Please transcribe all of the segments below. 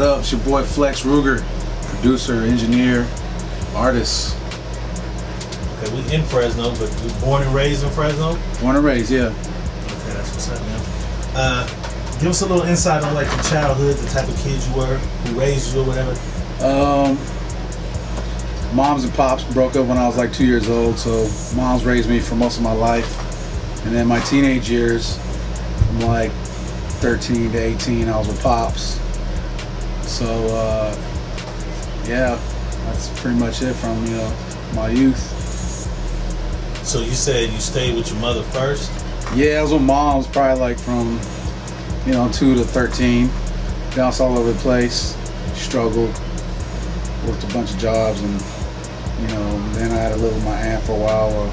up? It's your boy Phlex Ruger, producer, engineer, artist. Okay, we in Fresno, but you born and raised in Fresno? Born and raised, yeah. Okay, that's what's up, man. Give us a little insight on like your childhood, the type of kid you were, who raised you or whatever. Moms and pops broke up when I was like 2 years old, so moms raised me for most of my life. And then my teenage years, from like 13 to 18, I was with pops. So, yeah, that's pretty much it from, my youth. So you said you stayed with your mother first? Yeah, I was with moms probably like from, 2 to 13. Bounced all over the place, struggled, worked a bunch of jobs, and, then I had to live with my aunt for a while while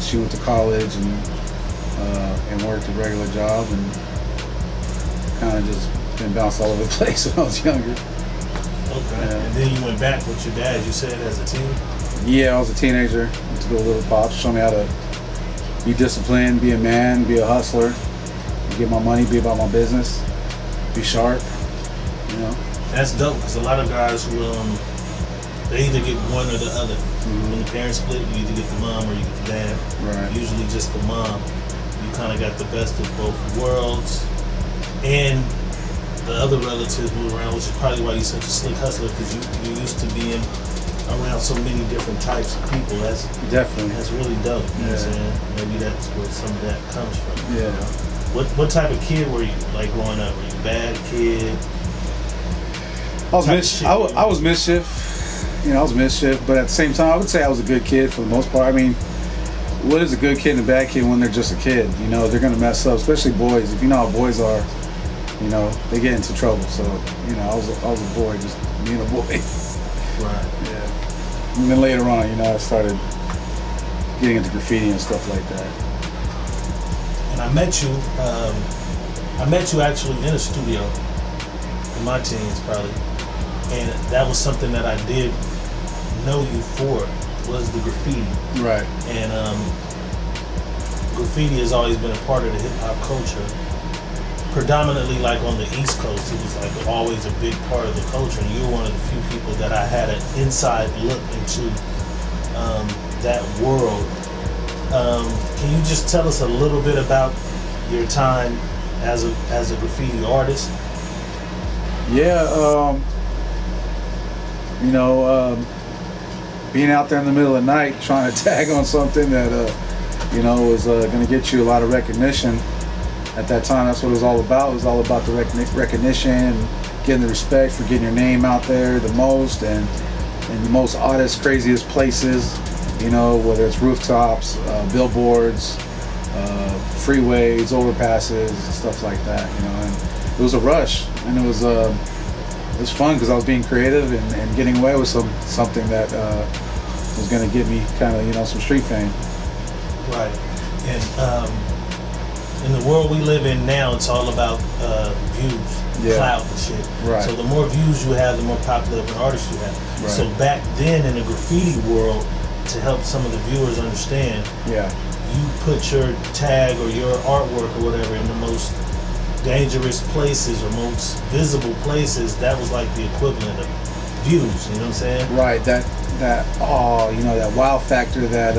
she went to college and worked a regular job, and kind of just been bounced all over the place when I was younger. Okay. And then you went back with your dad, you said, as a teen? Yeah, I was a teenager. Went to go live with pops, show me how to be disciplined, be a man, be a hustler, get my money, be about my business, be sharp, That's dope, because a lot of guys who, they either get one or the other. Mm-hmm. When the parents split, you either get the mom or you get the dad. Right. Usually just the mom. You kind of got the best of both worlds. And the other relatives move around, which is probably why you're such a slick hustler, because you used to being around so many different types of people. That's really dope. You know what I'm saying? Maybe that's where some of that comes from. Yeah. What type of kid were you, like, growing up? Were you a bad kid? I was mischief. I was mischief, but at the same time, I would say I was a good kid for the most part. I mean, what is a good kid and a bad kid when they're just a kid? They're gonna mess up, especially boys. If you know how boys are, they get into trouble. So, I was a boy, just being a boy. Right. Yeah. And then later on, I started getting into graffiti and stuff like that. And I met you actually in a studio in my teens, probably. And that was something that I did know you for, was the graffiti. Right. And graffiti has always been a part of the hip hop culture. Predominantly, like, on the East Coast, it was like always a big part of the culture. And you were one of the few people that I had an inside look into that world. Can you just tell us a little bit about your time as a graffiti artist? Yeah. Being out there in the middle of the night trying to tag on something that, was going to get you a lot of recognition. At that time, that's what it was all about. It was all about the recognition and getting the respect for getting your name out there the most and in the most oddest, craziest places, whether it's rooftops, billboards, freeways, overpasses, stuff like that, And it was a rush, and it was fun because I was being creative and getting away with something that was going to give me kind of, some street fame. Right. And in the world we live in now, it's all about views, clout and shit. Right. So the more views you have, the more popular of an artist you have. Right. So back then in the graffiti world, to help some of the viewers understand, you put your tag or your artwork or whatever in the most dangerous places or most visible places. That was like the equivalent of views, you know what I'm saying? Right, that wow factor that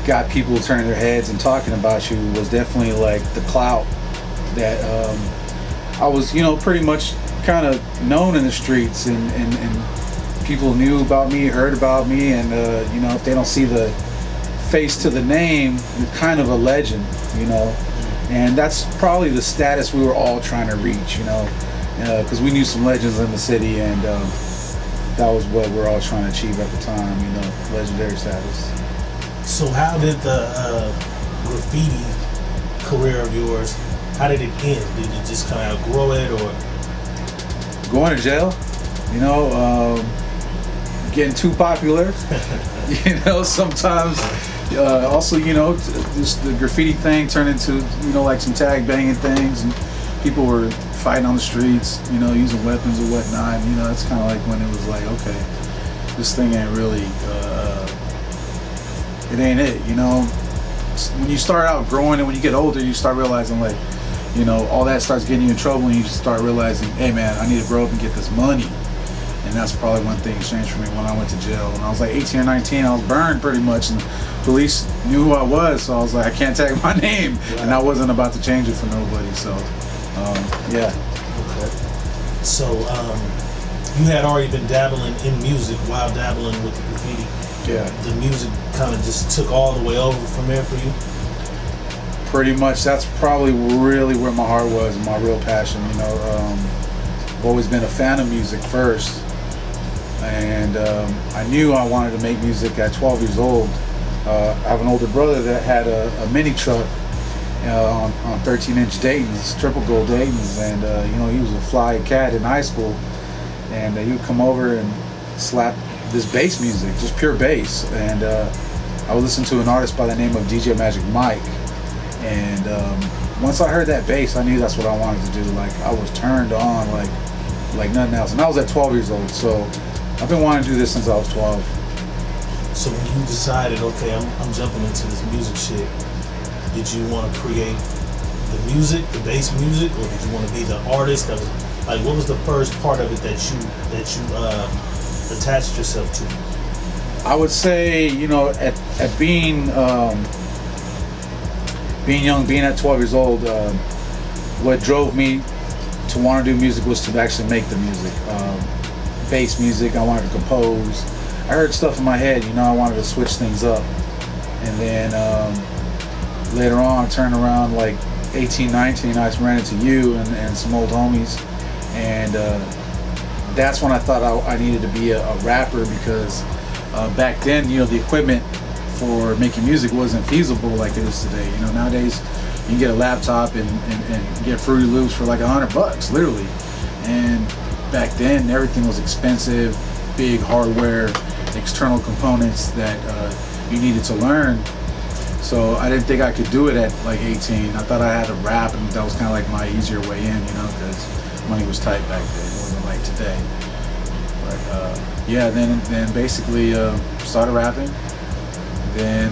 got people turning their heads and talking about you was definitely like the clout that I was, pretty much kind of known in the streets, and people knew about me, heard about me, and if they don't see the face to the name, you're kind of a legend, and that's probably the status we were all trying to reach, because we knew some legends in the city, and that was what we were all trying to achieve at the time, legendary status. So how did the graffiti career of yours, how did it end? Did you just kind of outgrow it, or? Going to jail, getting too popular, sometimes. Also, just the graffiti thing turned into, like some tag banging things, and people were fighting on the streets, using weapons or whatnot. That's kind of like when it was like, okay, this thing ain't really, it ain't it, When you start out growing and when you get older, you start realizing, like, you know, all that starts getting you in trouble, and you start realizing, hey man, I need to grow up and get this money. And that's probably when things changed for me when I went to jail. When I was like 18 or 19, I was burned pretty much, and police knew who I was, so I was like, I can't tag my name, and I wasn't about to change it for nobody. So, yeah. Okay. So, you had already been dabbling in music while dabbling with the graffiti. Yeah. The music kind of just took all the way over from there for you? Pretty much. That's probably really where my heart was, my real passion. You know, I've always been a fan of music first, and I knew I wanted to make music at 12 years old. I have an older brother that had a mini truck on 13-inch Dayton's, triple gold Dayton's, and you know, he was a fly cat in high school, and he would come over and slap this bass music, just pure bass, and I would listen to an artist by the name of DJ Magic Mike, and once I heard that bass, I knew that's what I wanted to do. Like, I was turned on like nothing else, and I was at 12 years old, so I've been wanting to do this since I was 12. So when you decided, okay, I'm jumping into this music shit, did you want to create the music, the bass music, or did you want to be the artist? That was like, what was the first part of it that you attached yourself to? I would say, you know, at being young, being at 12 years old, what drove me to want to do music was to actually make the music. Bass music, I wanted to compose. I heard stuff in my head, you know, I wanted to switch things up. And then later on, turned around like 18, 19, I ran into you and some old homies. And that's when I thought I needed to be a rapper, because back then, you know, the equipment for making music wasn't feasible like it is today. You know, nowadays you can get a laptop and get Fruity Loops for like $100, literally. And back then, everything was expensive, big hardware, external components that you needed to learn. So I didn't think I could do it at like 18. I thought I had to rap, and that was kind of like my easier way in, you know, because money was tight back then. It wasn't like today. But yeah, then basically started rapping, then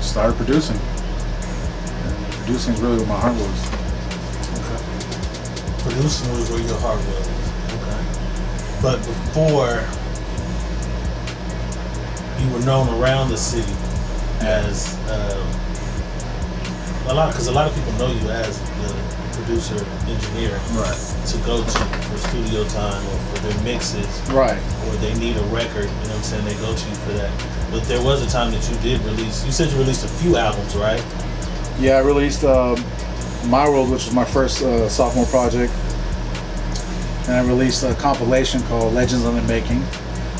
started producing. And producing is really where my heart was. Okay. Producing was where your heart was. Okay. But before, you were known around the city as a lot of people know you as the producer, engineer, Right. to go to for studio time or for their mixes, Right. or they need a record, you know what I'm saying, they go to you for that. But there was a time that you did release, you said you released a few albums, right? Yeah, I released My World, which was my first sophomore project. And I released a compilation called Legends on the Making.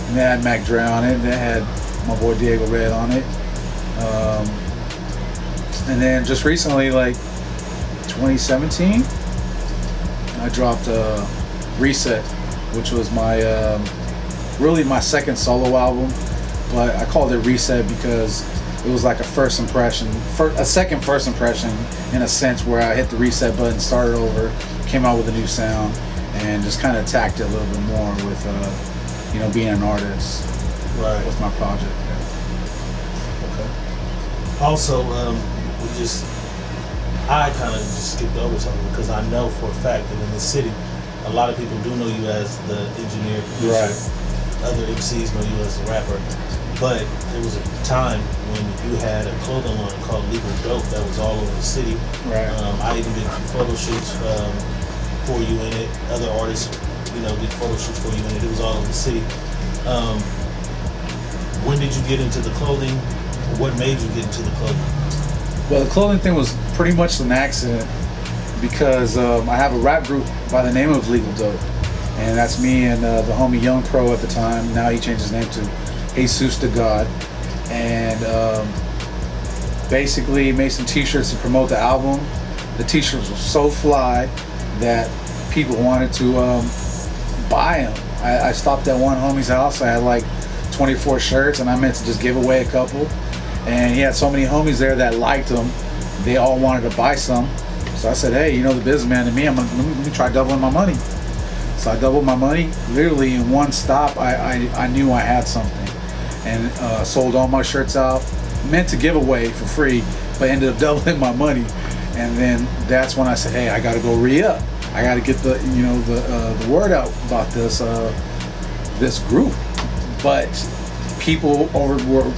And that had Mac Dre on it. That had my boy Diego Red on it. And then just recently, like 2017, I dropped Reset, which was my really my second solo album. But I called it Reset because it was like a first impression, a second first impression, in a sense, where I hit the reset button, started over, came out with a new sound, and just kind of attacked it a little bit more with, you know, being an artist, Right. with my project. Okay. Also, I kind of just skipped over something because I know for a fact that in the city, a lot of people do know you as the engineer, producer. Right. Other MCs know you as the rapper. But there was a time when you had a clothing line called Legal Dope that was all over the city. Right. I even did photo shoots for you in it. Other artists, you know, did photo shoots for you in it. It was all over the city. When did you get into the clothing? What made you get into the clothing? Well, the clothing thing was pretty much an accident because I have a rap group by the name of Legal Dope. And that's me and the homie Young Pro at the time. Now he changed his name to Jesus the God, and basically made some t-shirts to promote the album. The t-shirts were so fly that people wanted to buy them. I stopped at one homie's house. I had like 24 shirts, and I meant to just give away a couple, and he had so many homies there that liked them, they all wanted to buy some. So I said, hey, you know, the businessman to me, let me try doubling my money. So I doubled my money. Literally in one stop, I knew I had something. And sold all my shirts out, meant to give away for free, but ended up doubling my money. And then that's when I said, hey, I got to go re-up. I got to get the word out about this group. But people were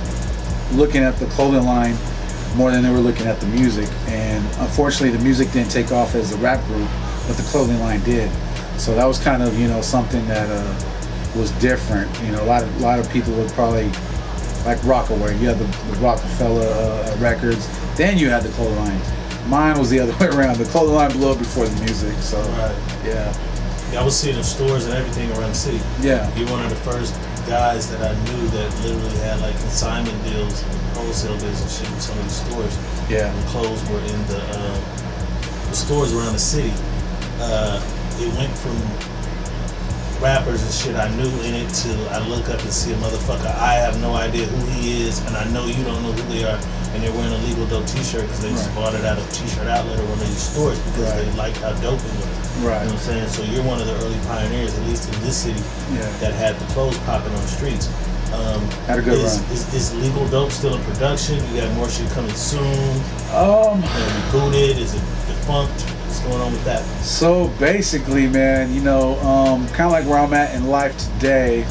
looking at the clothing line more than they were looking at the music. And unfortunately, the music didn't take off as a rap group, but the clothing line did. So that was kind of, something that was different. A lot of people would probably like Rockaway. You had the Rockefeller records, then you had the clothing line. Mine was the other way around. The clothing line blew up before the music. So yeah, I was seeing the stores and everything around the city. Yeah, you're one of the first guys that I knew that literally had like consignment deals and wholesale deals and shit with some of these stores. Yeah, the clothes were in the stores around the city. It went from rappers and shit I knew in it to I look up and see a motherfucker I have no idea who he is, and I know you don't know who they are, and they're wearing a legal dope t-shirt because they just bought it out of t-shirt outlet or one of these stores because they liked how dope it was. Right. You know what I'm saying? So you're one of the early pioneers, at least in this city, that had the clothes popping on the streets. Had a good run. Is legal dope still in production? You got more shit coming soon? Rebooted? Is it defunct? What's going on with that? So basically, man, kind of like where I'm at in life today,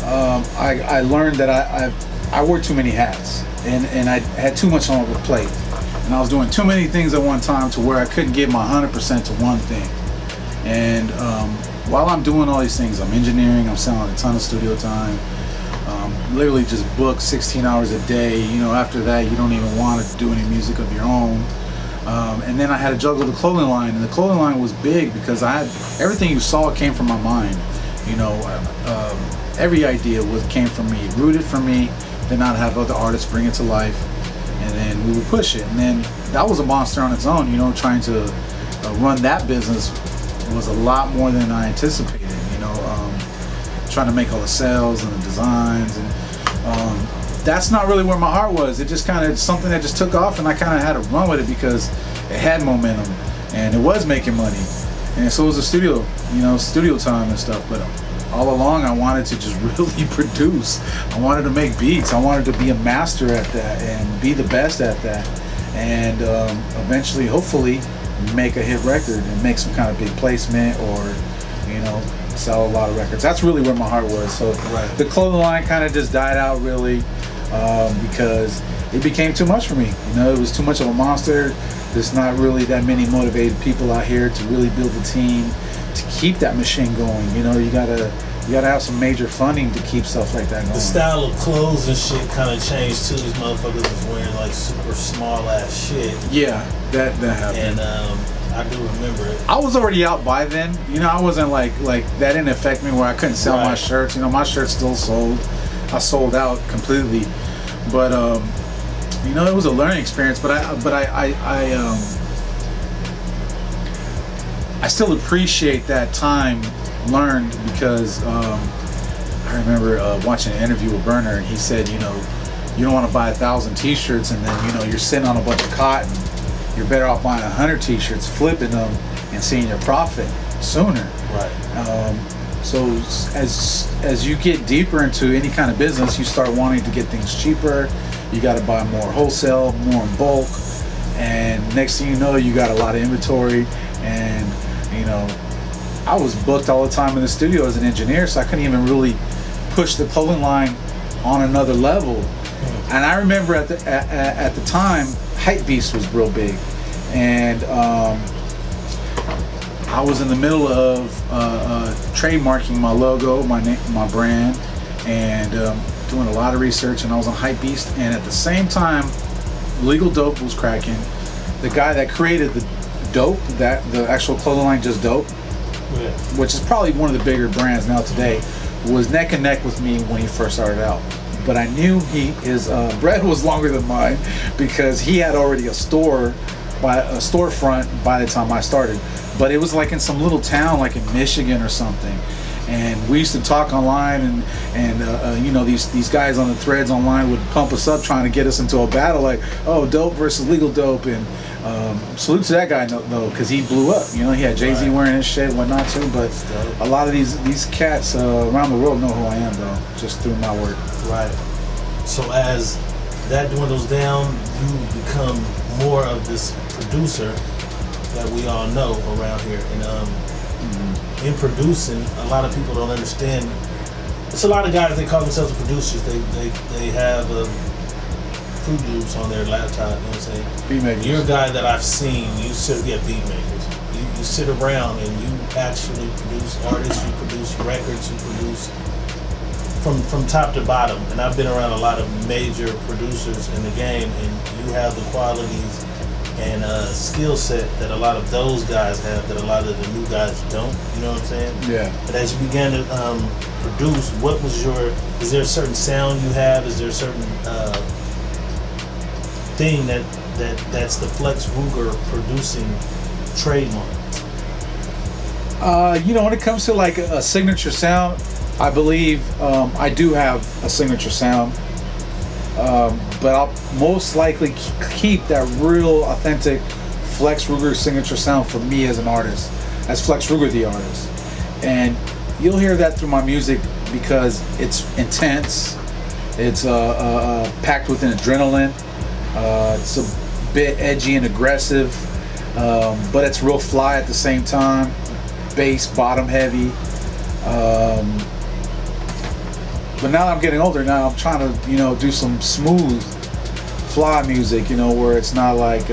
I learned that I wore too many hats, and I had too much on the plate, and I was doing too many things at one time to where I couldn't give my 100% to one thing. And while I'm doing all these things, I'm engineering, I'm selling a ton of studio time, literally just book 16 hours a day. After that, you don't even want to do any music of your own. And then I had to juggle the clothing line, and the clothing line was big because I had everything you saw came from my mind. Every idea came from me, rooted from me. Then I'd have other artists bring it to life, and then we would push it. And then that was a monster on its own. Trying to run that business was a lot more than I anticipated. Trying to make all the sales and the designs, and that's not really where my heart was. It just kind of something that just took off, and I kind of had to run with it because it had momentum and it was making money, and so was the studio, studio time and stuff. But all along, I wanted to just really produce. I wanted to make beats. I wanted to be a master at that and be the best at that, and eventually, hopefully, make a hit record and make some kind of big placement, or sell a lot of records. That's really where my heart was. So the clothing line kind of just died out, really. Because it became too much for me. It was too much of a monster. There's not really that many motivated people out here to really build a team to keep that machine going. You gotta have some major funding to keep stuff like that going. The style of clothes and shit kind of changed too. These motherfuckers was wearing like super small ass shit. Yeah, that happened. And I do remember it. I was already out by then. I wasn't like that didn't affect me where I couldn't sell my shirts. My shirts still sold. I sold out completely. But it was a learning experience. But I still appreciate that time learned because I remember watching an interview with Burner, and he said, you don't want to buy 1,000 T-shirts and then you're sitting on a bunch of cotton. You're better off buying 100 T-shirts, flipping them, and seeing your profit sooner. Right. So as you get deeper into any kind of business, you start wanting to get things cheaper. You got to buy more wholesale, more in bulk, and next thing you know, you got a lot of inventory. And I was booked all the time in the studio as an engineer, so I couldn't even really push the clothing line on another level. And I remember at the time, Hypebeast was real big, and I was in the middle of trademarking my logo, my brand, and doing a lot of research. And I was on Hypebeast, and at the same time, Legal Dope was cracking. The guy that created the Dope, the actual clothing line, Just Dope, which is probably one of the bigger brands now today, was neck and neck with me when he first started out. But I knew his bread was longer than mine because he had already a storefront by the time I started. But it was like in some little town, like in Michigan or something. And we used to talk online, and these guys on the threads online would pump us up, trying to get us into a battle, like, oh, Dope versus Legal Dope. And salute to that guy though, because he blew up. He had Jay-Z wearing his shit and whatnot too. But a lot of these cats around the world know who I am though, just through my work. Right. So as that dwindles down, you become more of this producer that we all know around here. And in producing, a lot of people don't understand. It's a lot of guys, they call themselves producers. They have Fruit Loops on their laptop, you know what I'm saying? Beat makers. You're a guy that I've seen, you beat makers. You sit around and you actually produce artists, you produce records, you produce from top to bottom. And I've been around a lot of major producers in the game, and you have the qualities and skill set that a lot of those guys have that a lot of the new guys don't, you know what I'm saying? Yeah. But as you began to produce, is there a certain sound you have? Is there a certain thing that's the Phlex Ruger producing trademark? When it comes to like a signature sound, I believe I do have a signature sound, but I'll most likely keep that real authentic Phlex Ruger signature sound for me as an artist, as Phlex Ruger the artist. And you'll hear that through my music because it's intense, it's packed with an adrenaline, it's a bit edgy and aggressive, but it's real fly at the same time, bass, bottom heavy. But now that I'm getting older, now I'm trying to, do some smooth, fly music, where it's not like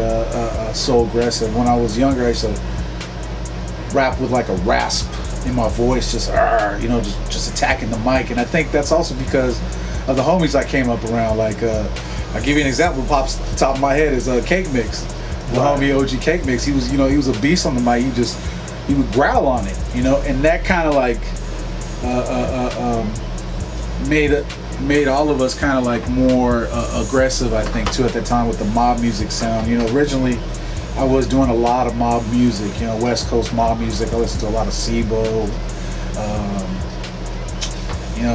so aggressive. When I was younger, I used to rap with like a rasp in my voice, just attacking the mic. And I think that's also because of the homies I came up around. Like, I'll give you an example. Pops at the top of my head is Cake Mix, the homie OG Cake Mix. He was, he was a beast on the mic. He would growl on it, and that kind of like made all of us kind of like more aggressive, I think, too, at the time with the mob music sound. Originally I was doing a lot of mob music, West Coast mob music. I listened to a lot of Sibo,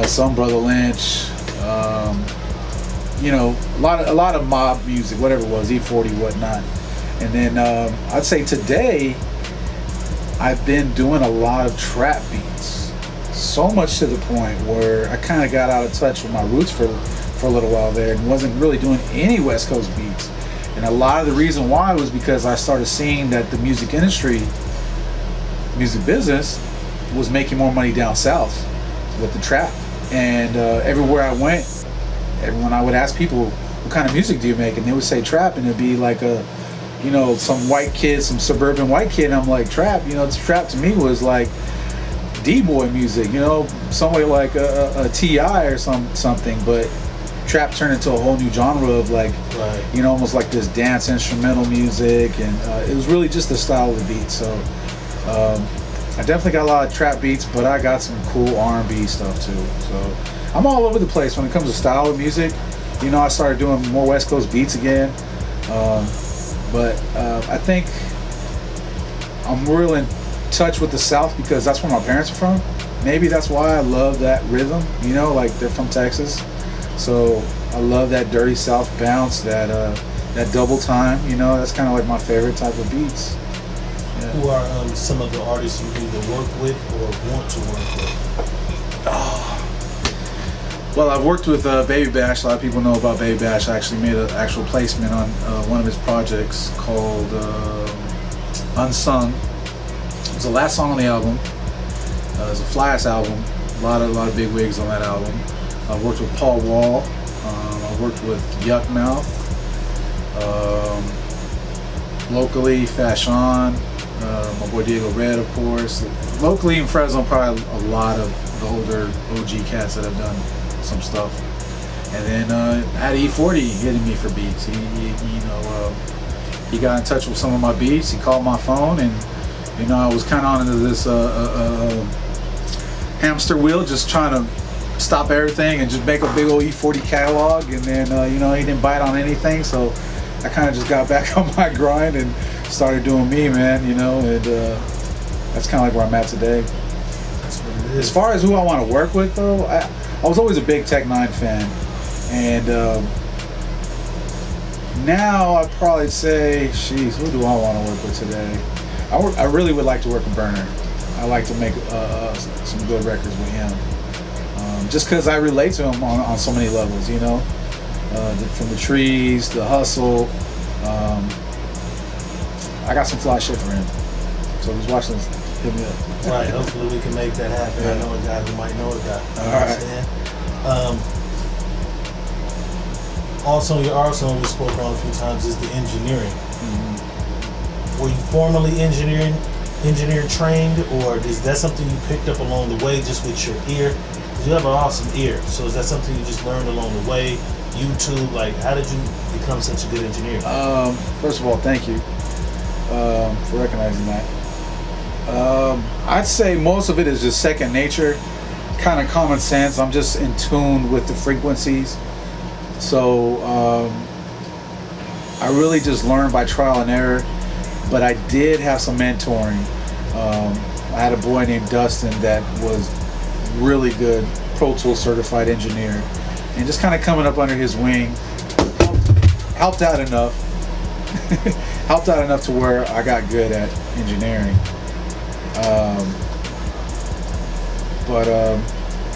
some Brother Lynch, a lot of mob music, whatever it was, E40, whatnot. And then I'd say today I've been doing a lot of trap beats. So much to the point where I kind of got out of touch with my roots for a little while there and wasn't really doing any West Coast beats. And a lot of the reason why was because I started seeing that the music industry, music business, was making more money down south with the trap. And everywhere I went, when I would ask people, what kind of music do you make? And they would say trap, and it'd be like some white kid, some suburban white kid. And I'm like, trap? Trap to me was like D-boy music, somewhere like a T.I. or something, but trap turned into a whole new genre of like, almost like this dance instrumental music, and it was really just the style of the beat. So I definitely got a lot of trap beats, but I got some cool R&B stuff too. So I'm all over the place when it comes to style of music. I started doing more West Coast beats again, but I think I'm real in touch with the South because that's where my parents are from. Maybe that's why I love that rhythm, like they're from Texas, so I love that dirty South bounce, that double time. That's kind of like my favorite type of beats. Yeah. Who are some of the artists you either work with or want to work with? Well, I've worked with Baby Bash. A lot of people know about Baby Bash. I actually made an actual placement on one of his projects called Unsung. It was the last song on the album. It's a fly-ass album. A lot of big wigs on that album. I've worked with Paul Wall. I've worked with Yuck Mouth. Locally, Fashion. My boy Diego Red, of course. Locally in Fresno, probably a lot of the older OG cats that have done some stuff. And then I had E40 hitting me for beats. He got in touch with some of my beats. He called my phone, and I was kind of on into this hamster wheel, just trying to stop everything and just make a big old E40 catalog. And then, he didn't bite on anything, so I kind of just got back on my grind and started doing me, man. And that's kind of like where I'm at today. That's what it is. As far as who I want to work with, though, I was always a big Tech 9 fan, and now I'd probably say, who do I want to work with today? I really would like to work with Burner. I like to make some good records with him, just because I relate to him on so many levels, from the trees, the hustle. I got some fly shit for him. So if he's watching this, hit me up. Right, hopefully we can make that happen. Yeah. I know a guy who might know a guy. You know All what right. I'm saying? Also, your arsenal we spoke on a few times is the engineering. Mm-hmm. Were you formally engineer trained, or is that something you picked up along the way just with your ear? 'Cause you have an awesome ear, so is that something you just learned along the way? YouTube, like, how did you become such a good engineer? First of all, thank you for recognizing that. I'd say most of it is just second nature, kind of common sense. I'm just in tune with the frequencies. So I really just learned by trial and error, but I did have some mentoring. I had a boy named Dustin that was really good Pro Tools certified engineer, and just kind of coming up under his wing helped out enough. Helped out enough to where I got good at engineering. But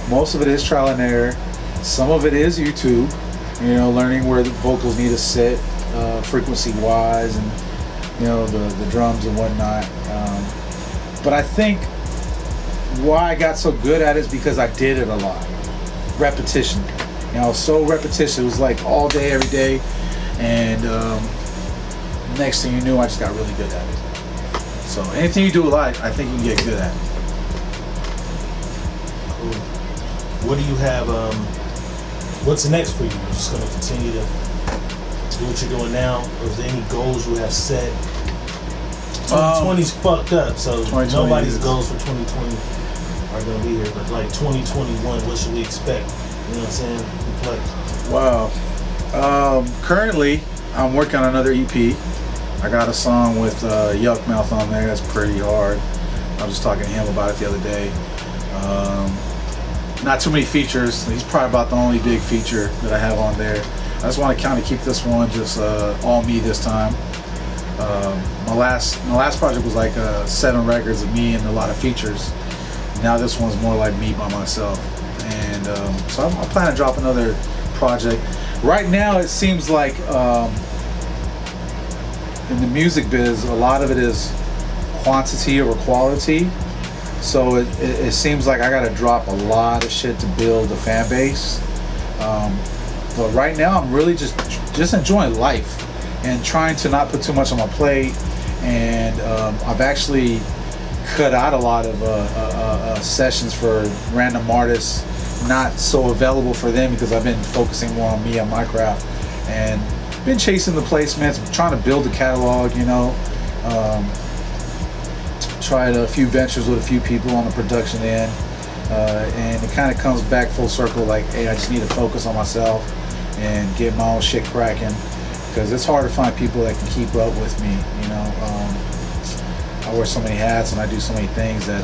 most of it is trial and error. Some of it is YouTube, learning where the vocals need to sit, frequency wise, and the drums and whatnot. But I think why I got so good at it is because I did it a lot. Repetition. So repetition. It was like all day, every day, and next thing you knew, I just got really good at it. So anything you do a lot, I think you can get good at. Cool. What do you have? What's next for you? You're just going to continue to do what you're doing now, or is there any goals you have set? 2020's fucked up, so nobody's goals for 2020 are going to be here. But like 2021, what should we expect? You know what I'm saying? Flex. Wow. Currently, I'm working on another EP. I got a song with Yuck Mouth on there. That's pretty hard. I was just talking to him about it the other day. Not too many features. He's probably about the only big feature that I have on there. I just want to kind of keep this one just all me this time. My last project was like 7 records of me and a lot of features. Now this one's more like me by myself. And so I plan to drop another project. Right now it seems like in the music biz, a lot of it is quantity over quality. So it seems like I gotta drop a lot of shit to build a fan base. But right now I'm really just enjoying life and trying to not put too much on my plate. And I've actually cut out a lot of sessions for random artists, not so available for them because I've been focusing more on me, on my craft, and been chasing the placements, trying to build a catalog, tried a few ventures with a few people on the production end, and it kind of comes back full circle like, hey, I just need to focus on myself and get my own shit cracking, because it's hard to find people that can keep up with me. I wear so many hats and I do so many things that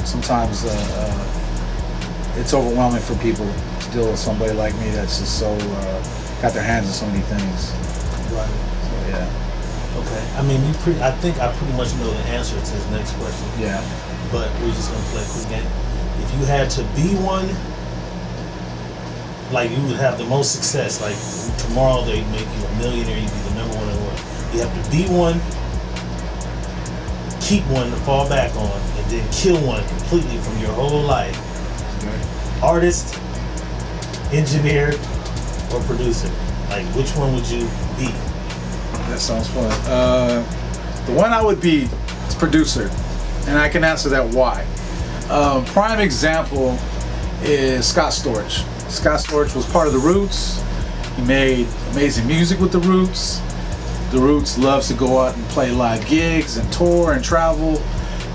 sometimes it's overwhelming for people to deal with somebody like me that's just so got their hands in so many things. Right. So yeah. Okay. I mean, I think I pretty much know the answer to his next question. Yeah. But we're just gonna play a quick game. If you had to be one, like you would have the most success, like tomorrow they'd make you a millionaire, you'd be the number one in the world. You have to be one, keep one to fall back on, and then kill one completely from your whole life. Okay. Artist, engineer, or producer? Like, which one would you be? That sounds fun. The one I would be is producer, and I can answer that why. Prime example is Scott Storch. Scott Storch was part of the Roots. He made amazing music with the Roots. The Roots loves to go out and play live gigs and tour and travel.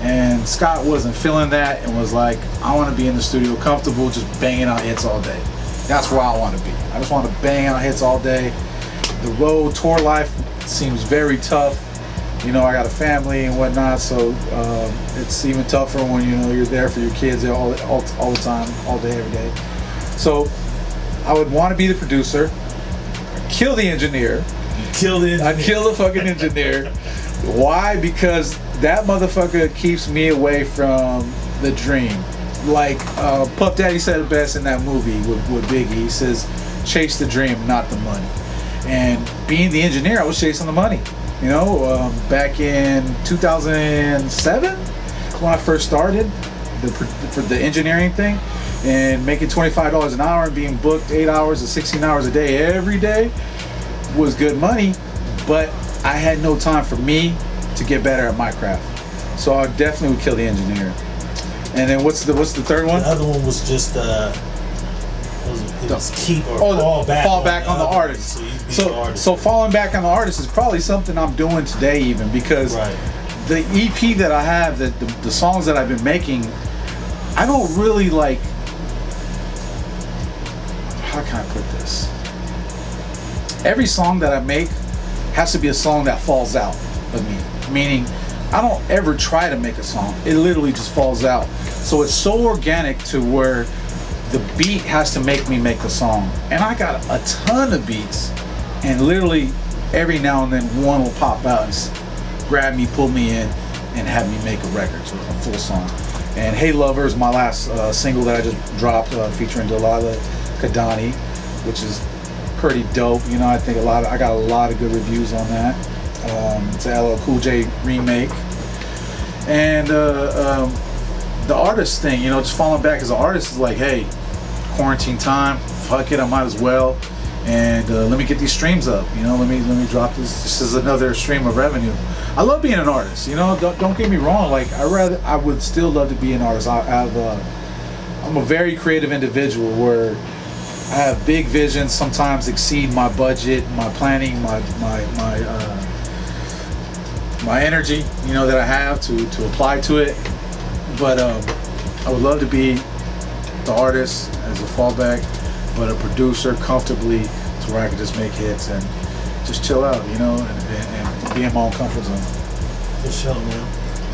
And Scott wasn't feeling that and was like, I want to be in the studio comfortable, just banging out hits all day. That's where I want to be. I just want to bang out hits all day. The road tour life seems very tough. I got a family and whatnot, so it's even tougher when you're there for your kids all the time, all day, every day. So I would want to be the producer. Kill the engineer. I'd kill the fucking engineer. Why? Because that motherfucker keeps me away from the dream. Like Puff Daddy said it best in that movie with Biggie. He says, chase the dream, not the money. And being the engineer, I was chasing the money. You know, back in 2007, when I first started for the engineering thing, and making $25 an hour and being booked 8 hours or 16 hours a day every day was good money, but I had no time for me to get better at my craft. So I definitely would kill the engineer. And then what's the third one? The other one was just keep or fall back on the artist. So falling back on the artist is probably something I'm doing today, even because the EP that I have, the songs that I've been making, I don't really like. How can I put this? Every song that I make has to be a song that falls out of me. Meaning, I don't ever try to make a song. It literally just falls out. So it's so organic to where the beat has to make me make the song. And I got a ton of beats, and literally every now and then one will pop out and grab me, pull me in, and have me make a record, so a full song. And Hey Lover is my last single that I just dropped, featuring Delilah Kadani, which is pretty dope. You know, I think I got a lot of good reviews on that. It's a LL Cool J remake. And the artist thing, you know, just falling back as an artist is like, hey, quarantine time, fuck it, I might as well, and let me get these streams up. You know, let me drop this. This is another stream of revenue. I love being an artist. You know, don't get me wrong. Like I would still love to be an artist. I'm a very creative individual where I have big visions. Sometimes exceed my budget, my planning, my energy. You know, that I have to apply to it. But I would love to be the artist as a fallback, but a producer comfortably to where I could just make hits and just chill out, you know, and be in my own comfort zone. For sure, man.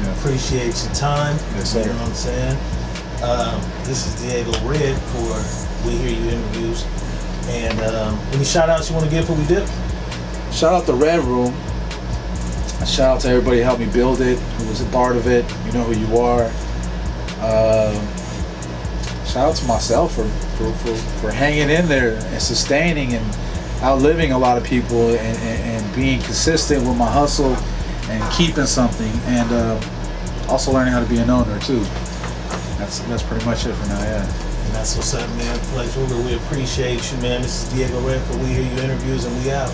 Yeah. Appreciate your time. Yes, sir. You know what I'm saying? This is Diego Red for We Hear You Interviews. And any shout outs you want to give for We Dip? Shout out to Red Room. Shout out to everybody who helped me build it, who was a part of it. You know who you are. Shout out to myself for hanging in there and sustaining and outliving a lot of people and being consistent with my hustle and keeping something, and also learning how to be an owner too. That's pretty much it for now, yeah. And that's what's up, man. Phlex Ruger, we appreciate you, man. This is Diego Red for We Hear You Interviews, and we out.